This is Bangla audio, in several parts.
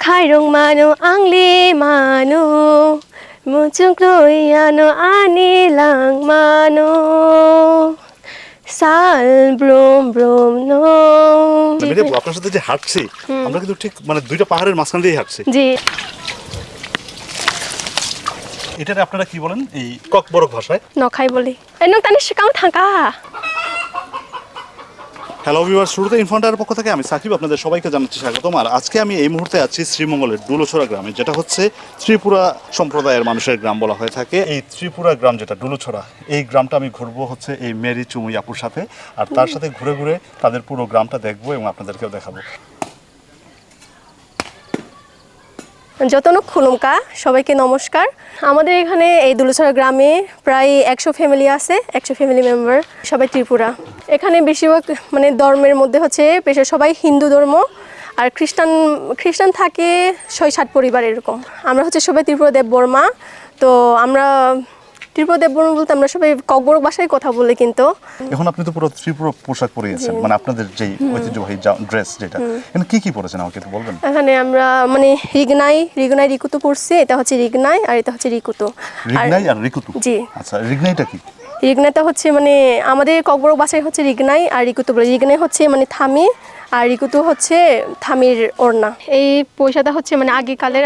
khairong mano angli mano muchung loyano ani lang mano sal brum brum no মেয়েটা আপনার সাথে যে হাঁটছি আমরা কিন্তু ঠিক মানে দুইটা পাহাড়ের মাঝখান দিয়ে হাঁটছি জি এটারে আপনারা কি বলেন এই ককবরক ভাষায় নখাই বলি নং তানি শিকাও থাকা হ্যালো ভিউয়ার্স শুরুতে ইনফন্টার পক্ষ থেকে আমি সাকিব আপনাদের সবাইকে জানাচ্ছি স্বাগতম আর আজকে আমি এই মুহূর্তে আছি শ্রীমঙ্গলের ডুলোছড়া গ্রামে যেটা হচ্ছে ত্রিপুরা সম্প্রদায়ের মানুষের গ্রাম বলা হয়ে থাকে এই ত্রিপুরা গ্রাম যেটা ডুলোছড়া এই গ্রামটা আমি ঘুরবো হচ্ছে এই মেরি চুমুই আপুর সাথে আর তার সাথে ঘুরে ঘুরে তাদের পুরো গ্রামটা দেখবো এবং আপনাদেরকেও দেখাবো যতনুক খুলুমকা সবাইকে নমস্কার আমাদের এখানে এই দুলছড়া গ্রামে প্রায় 100 ফ্যামিলি আছে 100 ফ্যামিলি মেম্বার সবাই ত্রিপুরা এখানে বেশিরভাগ মানে ধর্মের মধ্যে হচ্ছে পেশা সবাই হিন্দু ধর্ম আর খ্রিস্টান থাকে 6-7 পরিবার এরকম আমরা হচ্ছে সবাই ত্রিপুরা দেব বর্মা তো আমরা ত্রিপুরা দেব বর্মা বলতে আমরা সবাই ককবরক ভাষায় কথা বলি কিন্তু এখন আপনি তো পুরো ত্রিপুরা পোশাক পরে আছেন মানে আপনাদের যে ঐতিহ্যবাহী ড্রেস যেটা এখানে কি পরেছেন আমাকে একটু বলবেন এখানে আমরা মানে রিগনাই রিকুতু পড়ছি এটা হচ্ছে রিগনাই আর এটা হচ্ছে রিকুতু রিগনাই আর রিকুতু জি আচ্ছা রিগনাইটা কি রিগনাইটা হচ্ছে মানে আমাদের ককবরক ভাষায় হচ্ছে রিগনাই আর রিকুতু বলে রিগনাই হচ্ছে মানে থামি আর রিকুতু হচ্ছে থামির ওড়না এই পয়সাটা হচ্ছে মানে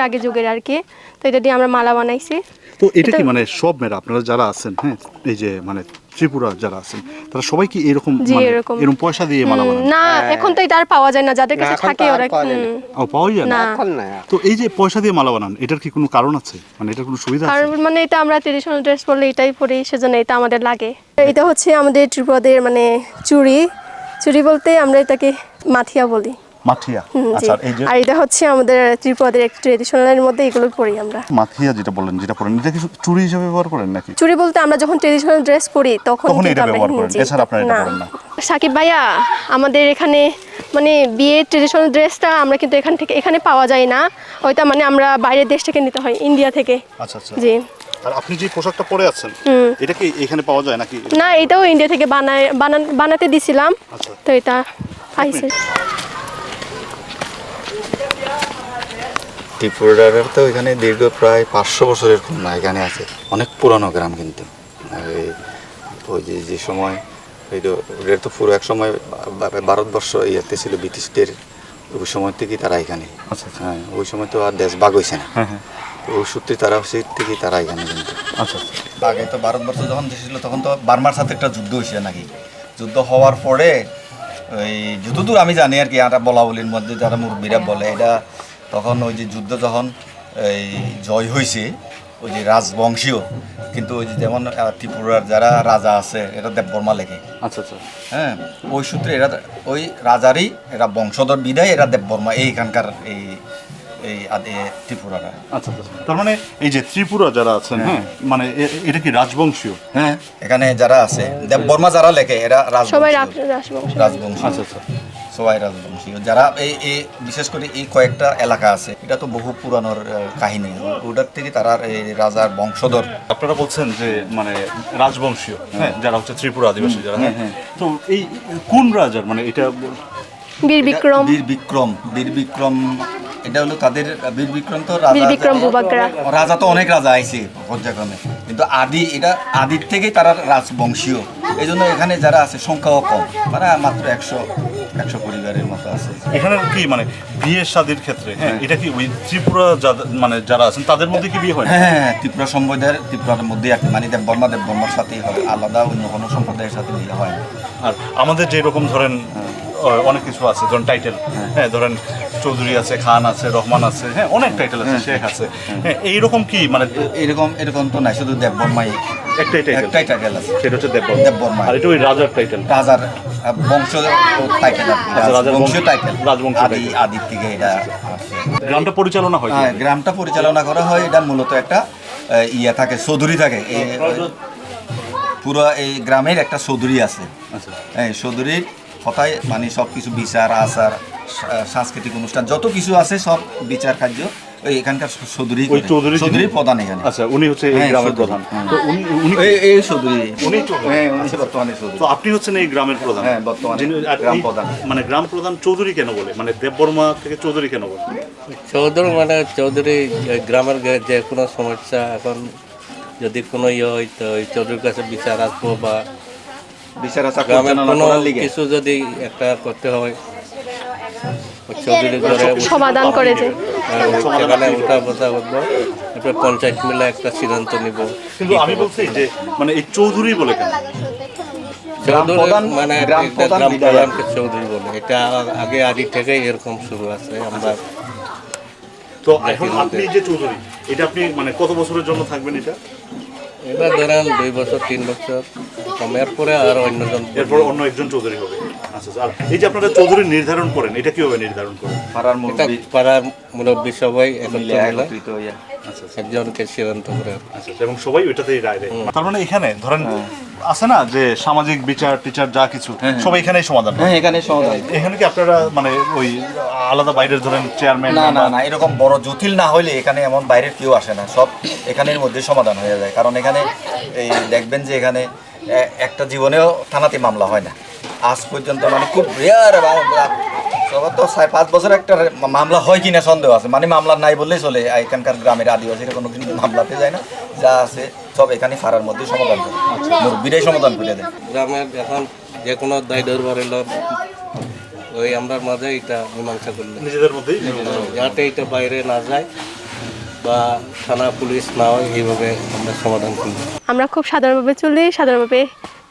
আগে যুগের আর কি তো এটা দিয়ে আমরা মালা বানাইছি তো এটা কি মানে সব মেয়েরা আপনারা যারা আছেন হ্যাঁ এই যে মানে ত্রিপুরা যারা আছেন তারা সবাই কি এরকম মানে এরকম পয়সা দিয়ে মালা বানান না এখন তো এটা আর পাওয়া যায় না যাদের কাছে থাকে ওরা পাওয়া যায় না তো এই যে পয়সা দিয়ে মালা বানান এটার কি কোনো কারণ আছে মানে এটার কোনো সুবিধা আছে কারণ মানে এটা আমরা ট্রেডিশনাল ড্রেস পরলে এটাই পরি সেজন্য এটা আমাদের লাগে এটা হচ্ছে আমাদের ত্রিপুরাদের মানে চুড়ি বলতে আমরা এটাকে মাথিয়া বলি মাঠিয়া আচ্ছা এই যে আর এটা হচ্ছে আমাদের ত্রিপুরাদের একটা ট্রেডিশনালের মধ্যে এগুলো পরি আমরা মাঠিয়া যেটা বললেন যেটা পরেন এটা কি চুড়ি হিসেবে ব্যবহার করেন নাকি চুড়ি বলতে আমরা যখন ট্রেডিশনাল ড্রেস পরি তখন এটা ব্যবহার করেন এছাড়া আপনারা এটা পরেন না সাকিব ভাইয়া আমাদের এখানে মানে বিয়ের ট্রেডিশনাল ড্রেসটা আমরা কিন্তু এখানে পাওয়া যায় না ওইটা মানে আমরা বাইরের দেশ থেকে নিতে হয় ইন্ডিয়া থেকে আচ্ছা আচ্ছা জি আর আপনি যে পোশাকটা পরে আছেন এটা কি এখানে পাওয়া যায় নাকি না এটাও ইন্ডিয়া থেকে বানাতে দিছিলাম তো এটা পাইছে ত্রিপুরার তো এখানে দীর্ঘ প্রায় 500 বছরের খুলনা এখানে আছে অনেক পুরনো গ্রাম কিন্তু ওই যে সময় ওদের তো পুরো এক সময় ভারতবর্ষ ইয়েতে ছিল ব্রিটিশদের ওই সময় থেকেই তারা এখানে হ্যাঁ ওই সময় তো আর দেশ ভাগ হয়েছে না ওই সূত্রে তারা সেই থেকেই তারা এখানে কিন্তু আচ্ছা আগে তো ভারতবর্ষ যখন দেশ ছিল তখন তো বার্মার সাথে একটা যুদ্ধ হয়েছে নাকি যুদ্ধ হওয়ার পরে ওই যতদূর আমি জানি আর কি এটা বলা বলির মধ্যে যারা মুরব্বীরা বলে এটা তখন ওই যে যুদ্ধ যখন এই জয় হয়েছে ওই যে রাজবংশীয় কিন্তু ওই যে যেমন ত্রিপুরার যারা রাজা আছে এটা দেববর্মা লেখে আচ্ছা আচ্ছা হ্যাঁ ওই সূত্রে এরা ওই রাজারই এরা বংশধর বিদায় এরা দেববর্মা এইখানকার এই ত্রিপুরারা আচ্ছা তার মানে এই যে ত্রিপুরা যারা আছেন হ্যাঁ মানে এটা কি রাজবংশীয় হ্যাঁ এখানে যারা আছে দেববর্মা যারা লেখে এরা সবাই রাজবংশী আচ্ছা আচ্ছা সবাই রাজবংশী যারা এই বিশেষ করে এই কয়েকটা এলাকা আছে এটা তো বহু পুরানোর কাহিনী ওটার থেকে তারা এই রাজার বংশধর আপনারা বলছেন যে মানে রাজবংশীয় হ্যাঁ যারা হচ্ছে ত্রিপুরা আদিবাসী যারা হ্যাঁ তো এই কোন রাজার মানে এটা বীর বিক্রম এটা হলো তাদের বীর বিক্রম তো রাজা তো অনেক রাজা আইছে পর্যায়ক্রমে কিন্তু আদির থেকেই তারা রাজবংশীয় এই জন্য এখানে যারা আছে সংখ্যাও কম মানে মাত্র 100 পরিবারের মতো আছে এখানে কি মানে বিয়ে শাদীর ক্ষেত্রে হ্যাঁ এটা কি ওই ত্রিপুরা মানে যারা আছেন তাদের মধ্যে কি বিয়ে হয় হ্যাঁ ত্রিপুরা সম্প্রদায়ের ত্রিপুরার মধ্যে আর কি মানে দেববর্মার সাথেই হয় আলাদা অন্য কোনো সম্প্রদায়ের সাথে বিয়ে হয় আর আমাদের যে রকম ধরেন অনেক কিছু আছে ধরেন টাইটেল হ্যাঁ ধরেন চৌধুরী আছে খান আছে রহমান আছে হ্যাঁ অনেক টাইটেল আছে শেখ আছে হ্যাঁ এইরকম কি মানে এরকম তো নাই শুধু দেববর্মাই একটাই টাইটেল আছে সেটা হচ্ছে দেববর্মা আর এটা ওই রাজার টাইটেল রাজার বংশ টাইটেল রাজবংশীয় টাইটেল আদির থেকে এটা গ্রামটা পরিচালনা হয় হ্যাঁ গ্রামটা পরিচালনা করা হয় এটা মূলত একটা থাকে চৌধুরী থাকে পুরো এই গ্রামের একটা চৌধুরী আছে হ্যাঁ চৌধুরীর কথায় মানে সব কিছু বিচার আচার সাংস্কৃতিক অনুষ্ঠান যত কিছু আছে সব বিচার কার্য ওই এখানকার চৌধুরী ওই চৌধুরী চৌধুরী প্রধান এখানে। আচ্ছা, উনি হচ্ছে এই হ্যাঁ, গ্রামের চৌধুরী। প্রধান। হ্যাঁ। তো উনি এই চৌধুরী উনি চৌধুরী। হ্যাঁ, উনি বর্তমানে চৌধুরী। তো আপনি হচ্ছেন এই গ্রামের প্রধান। হ্যাঁ, বর্তমানে আর গ্রাম এই- প্রধান। মানে গ্রাম প্রধান চৌধুরী কেন বলে, মানে দেববর্মা থেকে চৌধুরী কেন বলে? চৌধুরী মানে চৌধুরী গ্রামের যে কোনো সমস্যা এখন যদি কোনো হয় তো ওই চৌধুরীর কাছে বিচার আসবো বা বিচার আচার গ্রামের পরিচালনা কোনো করার লিগে। কিছু যদি একটা করতে হয় ওই চৌধুরী ধরে সমাধান করে যে সেখানে উঠা বসা করবো, এরপরে পঞ্চায়েত মিলে একটা সিদ্ধান্ত নিব। কিন্তু আমি বলছি যে মানে এই চৌধুরী বলে কেন? গ্রাম চৌধুরী প্রধান, মানে গ্রাম একটা প্রধান গ্রাম বিধায়ক। প্রধানকে চৌধুরী বলে, এটা আগে আদি থেকেই এরকম শুরু আছে। আমরা তো এখন আপনি যে চৌধুরী, এটা আপনি মানে কত বছরের জন্য থাকবেন এটা? এবার ধরেন 2 বছর 3 বছর কমের পরে আর অন্যজন এরপর অন্য একজন চৌধুরী হবে। আচ্ছা আচ্ছা। আর এই যে আপনারা চৌধুরী নির্ধারণ করেন, এটা কিভাবে নির্ধারণ করেন? পাড়ার এটা মুরব্বি পাড়ার মুরব্বী সবাই মিলে একত্র মিলে একত্রিত হইয়া। আচ্ছা আচ্ছা। একজনকে সিদ্ধান্ত করে আচ্ছা, এবং সবাই ওইটাতেই রায় দেয়। তার মানে এখানে ধরেন আছে না যে সামাজিক বিচার টিচার যা কিছু সবাই এখানেই সমাধান হয়। হ্যাঁ, এখানে সমাধান। এখানে কি আপনারা মানে ওই আলাদা বাইরের ধরেন চেয়ারম্যান? না না না, এরকম বড় জটিল না হইলে এখানে এমন বাইরের কেউ আসে না, সব এখানের মধ্যে সমাধান হয়ে যায়। কারণ এখানে এই দেখবেন যে এখানে একটা জীবনেও থানাতে মামলা হয় না আজ পর্যন্ত, মানে খুব রেয়ার। সবার তো 4-5 বছর একটা মামলা হয় কিনা সন্দেহ আছে, মানে মামলা নাই বললেই চলে। এখানকার গ্রামের আদিবাসীরা কোনো দিন মামলাতে যায় না, যা আছে সব এখানে ফাড়ার মধ্যে সমাধান করে, মুরব্বীরাই সমাধান করে দেয়। গ্রামের এখন যে কোনো দায় দরবার এলো ওই আমরা মাঝে এটা মীমাংসা করলে নিজেদের মধ্যেই। যাতে এটা বাইরে না যায় বা থানা পুলিশ না হয়, এইভাবে আমরা সমাধান করব। আমরা খুব সাধারণভাবে চলি, সাধারণভাবে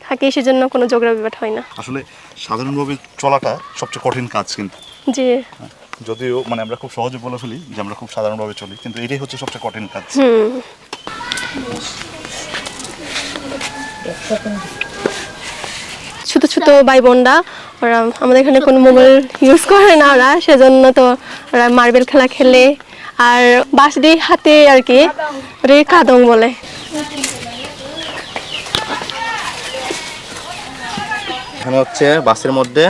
থাকি, সেজন্য কোনো ঝগড়া বিবাদ হয় না। আসলে সাধারণভাবে চলাটা সবচেয়ে কঠিন কাজ, কিন্তু যে যদিও মানে আমরা খুব সহজে বলে ফেলি যে আমরা খুব সাধারণভাবে চলি, কিন্তু এটাই হচ্ছে সবচেয়ে কঠিন কাজ। ছোট ছোট ভাই বোনরা, ওরা আমাদের এখানে কোনো মোবাইল ইউজ করে না, ওরা সেজন্য তো ওরা মার্বেল খেলা খেলে আর বাঁশ দিয়ে হাতে আর কি, ওটা কাদং বলে। এখানে হচ্ছে বাসের মধ্যে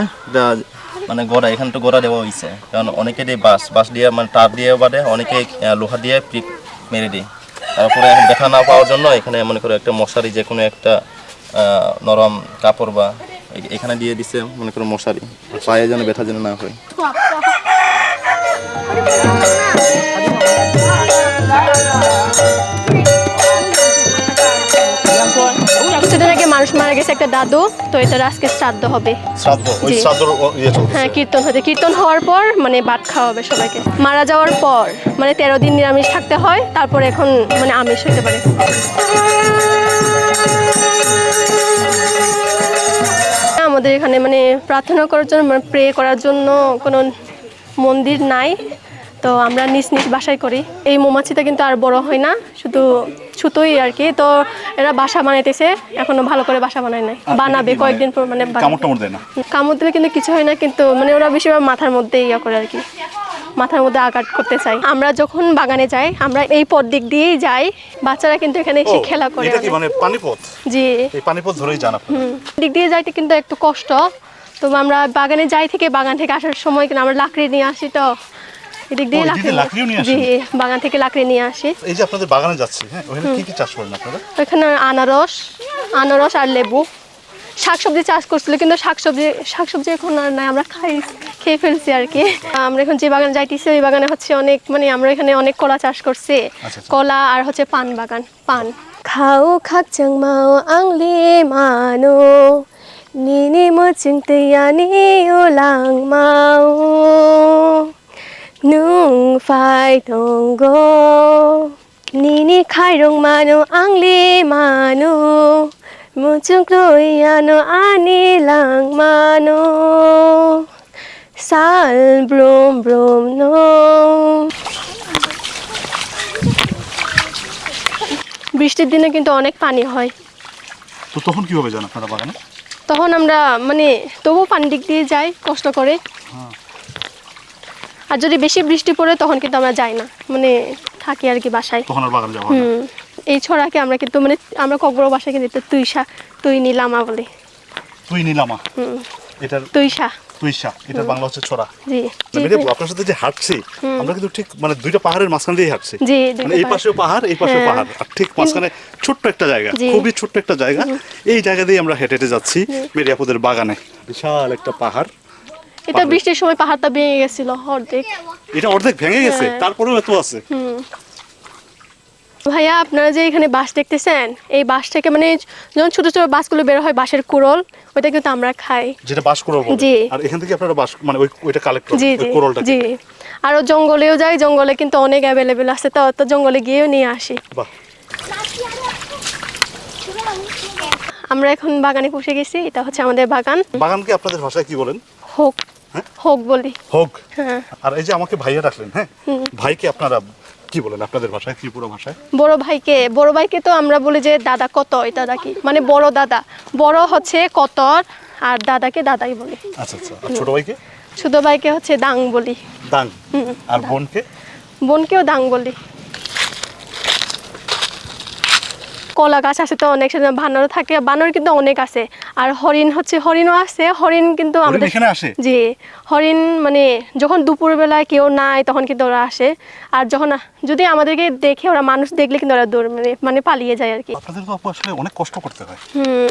মানে গোড়া, এখানে তো গোড়া দেওয়া হয়েছে, কারণ অনেকে দিয়ে বাস দিয়ে মানে তার দিয়ে বাদে, অনেকে লোহা দিয়ে পিক মেরে দিই। তারপরে এখন ব্যথা না পাওয়ার জন্য এখানে মনে করো একটা মশারি, যে কোনো একটা নরম কাপড় বা এখানে দিয়ে দিছে মনে করো মশারি, পায়ে যেন ব্যথা যেন না হয়। কিছুদিন আগে মানুষ মারা গেছে, একটা দাদু, তো এটার আজকে শ্রাদ্ধ হবে। শ্রাদ্ধ, ওই জি। শ্রাদ্ধর ইয়ে চলছে। হ্যাঁ, কীর্তন হতে, কীর্তন হওয়ার পর মানে ভাত খাওয়া হবে সবাইকে। মারা যাওয়ার পর মানে 13 দিন নিরামিষ থাকতে হয়, তারপর এখন মানে আমিষ হইতে পারে। আমাদের এখানে মানে প্রার্থনা করার জন্য, মানে প্রে করার জন্য কোনো মন্দির নাই, তো আমরা নিজ নিজ বাসায় করি। এই মৌমাছিটা কিন্তু আর বড় হয় না, শুধু ছোটই আর কি। তো এরা বাসা বানাইতেছে, এখনো ভালো করে বাসা বানায় নাই, বানাবে কয়েকদিন পর, মানে কামড় টামড় দেয় না? কামড় দিলে কিন্তু কিছু হয় না, কিন্তু মানে ওরা বেশিরভাগ মাথার মধ্যে ইয়া করে আর কি, মাথার মধ্যে আঘাত করতে চাই। আমরা যখন বাগানে যাই, আমরা এই পথ দিক দিয়েই যাই, বাচ্চারা কিন্তু এখানে এসে খেলা করে। এটা কি মানে পানিপথ? জি, এই পানিপথ ধরেই জানা। দিক দিয়ে যাইতে কিন্তু একটু কষ্ট। তো আমরা বাগানে যাই, থেকে বাগান থেকে আসার সময় কিন্তু আমরা লাকড়ি নিয়ে আসি, তো এদিক দিয়ে ও, এদিক দিয়ে লাকড়িও নিয়ে জি, আসেন? বাগান থেকে লাকড়ি নিয়ে আসি। এই যে আপনাদের বাগানে যাচ্ছি, হ্যাঁ, ওখানে কি কি চাষ করেন আপনারা? ওইখানে আনারস আর লেবু, শাকসবজি চাষ করছিল, কিন্তু শাকসবজি এখন আর নাই, আমরা খেয়ে ফেলছি আর কি। আমরা এখন যে বাগানে যাইতেছি, ওই বাগানে হচ্ছে অনেক, মানে আমরা এখানে অনেক কলা চাষ করছি, আচ্ছা। কলা আর হচ্ছে পান বাগান, পান। খাও খাক চাং মাও আংলি মানো নিনি মো চিং তৈয়া নি ও লাং মাও নুং ফাই টঙ্গো নিনি খাই রং মানো আংলি মানো মুচুং ক্লোয়ানো আনি লাং মানো সাল ব্রুম ব্রুম নো। বৃষ্টির দিনে কিন্তু অনেক পানি হয়, তো তখন কিভাবে যান আপনারা বাগানে? তখন আমরা মানে তবুও পানি দিক দিয়ে যাই কষ্ট করে। আর যদি বেশি বৃষ্টি পড়ে তখন কিন্তু আমরা যাই না, মানে থাকি আর কি বাসায়। তখন আর বাগানে যাওয়া হয় না? এই ছড়াকে আমরা কিন্তু মানে আমরা ককবড় বাসায় কিন্তু তুই নিলামা বলি। তুই নিলামা, এটার তুইশা তুইশা, এটা বাংলা হচ্ছে ছড়া। জি জি মেরি আপু, আপনার সাথে যে হাঁটছি আমরা কিন্তু ঠিক মানে দুইটা পাহাড়ের মাঝখান দিয়ে হাঁটছি। জি, মানে এই পাশেও পাহাড়, এই পাশেও পাহাড়, আর ঠিক মাঝখানে ছোট্ট একটা জায়গা, জি। খুবই ছোট্ট একটা জায়গা। এই জায়গা দিয়ে আমরা হেঁটে হেঁটে যাচ্ছি মেরি আপুদের বাগানে। বিশাল একটা পাহাড়। এটা বৃষ্টির সময় পাহাড়টা ভেঙে গেছিল অর্ধেক। এটা অর্ধেক ভেঙে গেছে, হ্যাঁ। তারপরেও এত আছে। ভাইয়া আপনারা যে এখানে বাঁশ দেখতেছেন, এই বাঁশ থেকে মানে যখন ছোট ছোট বাঁশগুলো বের হয়, বাঁশের কুড়োল, ওইটা কিন্তু আমরা খাই। যেটা বাঁশ কোড়ল বলে। জি। আর এখান থেকে আপনারা বাঁশ মানে ওইটা কালেক্ট করেন, জি ওই জি কোড়লটা। জি। আরো জঙ্গলেও যাই, জঙ্গলে কিন্তু অনেক অ্যাভেলেবেল আছে, তো জঙ্গলে গিয়েও নিয়ে আসি। বাহ। আমরা এখন বাগানে পৌঁছে গেছি, এটা হচ্ছে আমাদের বাগান। বাগানকে আপনাদের ভাষায় কি বলেন? হোক হ্যাঁ? হোক বলি। হোক। হ্যাঁ। আর এই যে আমাকে ভাইয়া ডাকলেন, হ্যাঁ, ভাইকে আপনারা কি বলেন আপনাদের ভাষায়, ত্রিপুরা ভাষায়? বড় ভাইকে তো আমরা বলি যে দাদা কতই, দাদা কি মানে বড় দাদা। বড় হচ্ছে কতর, আর দাদাকে দাদাই বলি। আচ্ছা আচ্ছা। আর ছোট ভাইকে? ছোট ভাইকে হচ্ছে দাং বলি। দাং। আর বোনকে? বোনকেও দাং বলি। কলা গাছ আছে তো অনেক, সাথে বানর থাকে, বানর কিন্তু অনেক আছে। আর হরিণও আছে, হরিণ কিন্তু হরিণ আমাদের এখানে আসে? জি, হরিণ মানে যখন দুপুরবেলায় কেউ নাই তখন কিন্তু ওরা আসে। আর যখন যদি আমাদেরকে দেখে, ওরা মানুষ দেখলে কিন্তু ওরা দৌড় মানে পালিয়ে যায় আর কি। আপনাদের তো আপু আসলে অনেক কষ্ট করতে হয়।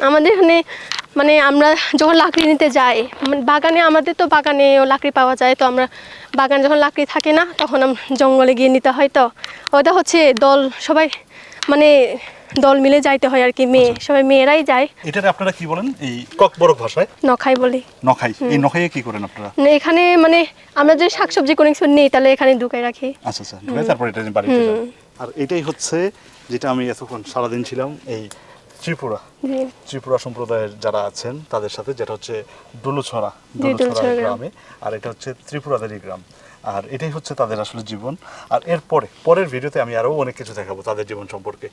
আমাদের এখানে মানে আমরা যখন লাকড়ি নিতে যাই, মানে বাগানে, আমাদের তো বাগানেও লাকড়ি পাওয়া যায়, তো আমরা বাগানে যখন লাকড়ি থাকে না তখন জঙ্গলে গিয়ে নিতে হয়। তো ওটা হচ্ছে দল, সবাই মানে দল মিলে যাইতে হয় আর কি, সবাই মেয়েরাই যায়। এটারে আপনারা কি বলেন এই ককবরক ভাষায়? নখাই বলি। নখাই। এই নখাইয়ে কি করেন আপনারা? এখানে মানে আমরা যদি শাকসবজি কোনো কিছু নেই তাহলে এখানে ঢুকাই রাখি। আচ্ছা আচ্ছা, ঢুকে তারপর এটা নিয়ে বাড়িতে যান। আর এটাই হচ্ছে যেটা আমি এতক্ষণ সারাদিন ছিলাম এই জি ত্রিপুরা সম্প্রদায়ের যারা আছেন তাদের সাথে, যেটা হচ্ছে ডুলুছড়া ডুলুছড়া গ্রাম। গ্রামে। আর এটা হচ্ছে ত্রিপুরাদেরই গ্রাম। আর এটাই হচ্ছে তাদের আসলে জীবন। আর পরের ভিডিওতে আমি আরো অনেক কিছু দেখাবো তাদের জীবন সম্পর্কে।